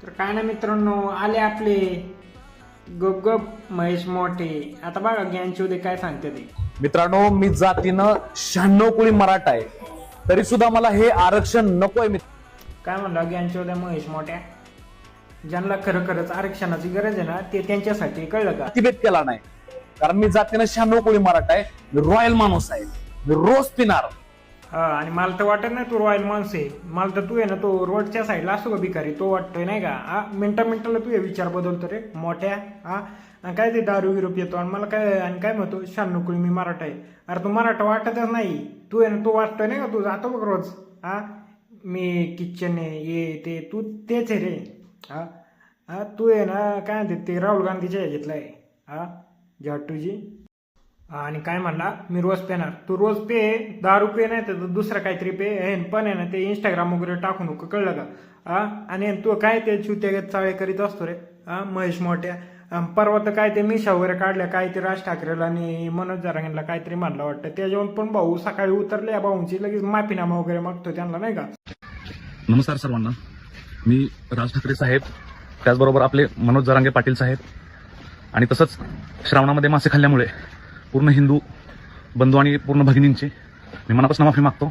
तर काय ना मित्रांनो, आले आपले गप गप महेश मोठे. आता बघा ज्ञानचोदे काय सांगते ते. मित्रांनो, मी जातीनं 96 कुळी मराठा आहे, तरी सुद्धा मला हे आरक्षण नकोय. काय म्हणलं ज्ञानचोदे महेश मोठ्या? ज्यांना खरंच आरक्षणाची गरज आहे ना, ते त्यांच्यासाठी कळलं का? प्रतिभेद केला नाही, कारण मी जातीनं 96 कुळी मराठा आहे. मी रॉयल माणूस आहे, मी रोज पिणार. हा, आणि मला तर वाटत नाही तू रॉयल माणूस आहे. मला तर तू आहे ना, तो रोडच्या साईडला असतो का भिकारी, तो वाटतोय नाही का? हा, मिनिटाला तू हे विचार बदलतो रे मोठ्या. हा, आणि काय ते दारू विरूप येतो आणि मला काय आणि काय म्हणतो 96 मी मराठा आहे. अरे तू मराठा वाटतच नाही. तू आहे ना, तू वाटतोय नाही का? तू जातो बघ रोज. हा, मी किचन आहे ये ते, तू तेच आहे रे. हा हा, तू आहे ना काय म्हणते ते राहुल गांधीच्या ह्याच्यातला आहे. हा, जाटूजी. आणि काय म्हणला मी रोज पेणार. तू रोज पे, दारू पे नाही तर दुसरं काहीतरी पे. हे पण आहे ना ते इंस्टाग्राम वगैरे टाकू नको, कळलं का? हा, आणि तू काय ते चुत्या चाळे करीत असतो रे. हा, महेश मोठ्या. परवा तर काय ते मिशा वगैरे काढल्या, काय ते राज ठाकरेला आणि मनोज जरांगेला काहीतरी म्हणलं वाटतं. त्याच्यावर पण भाऊ सकाळी उतरले, या भाऊंची लगेच माफीनामा वगैरे मागतो त्यांना नाही का? नमस्कार सर्वांना. मी राज ठाकरे साहेब, त्याचबरोबर आपले मनोज जरांगे पाटील साहेब आणि तसंच श्रावणामध्ये मासे खाल्ल्यामुळे पूर्ण हिंदू बंधू आणि पूर्ण भगिनींची मी मनापासून माफी मागतो.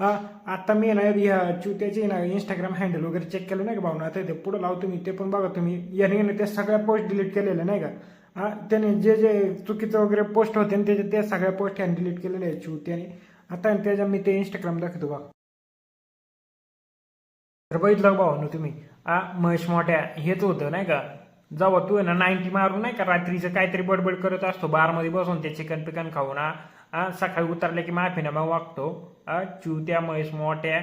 हा, आता मी ना ह्या चुत्याचे ना इंस्टाग्राम हँडल वगैरे चेक केलं नाही का भावना, आता ते पुढे लावतो मी, ते पण बघा तुम्ही. याने ना त्या सगळ्या पोस्ट डिलीट केलेल्या नाही का? हा, त्याने जे जे चुकीचं वगैरे पोस्ट होते ना त्याच्या त्या सगळ्या पोस्ट ह्याने डिलीट केलेल्या आहेत चुत्याने. आता त्याच्या मी ते इंस्टाग्राम दाखवतो बघा. तर बघितलं भाऊ तुम्ही. महेश मोठ्या हेच होतं नाही का? जेव्हा तू आहे ना 90 मारून नाही का रात्रीचं काहीतरी बडबड करत असतो बारमध्ये बसून ते चिकन पिकन खाऊन. सकाळी उतरले की माफीनामा वागतो. चुत्या महेश मोठ्या.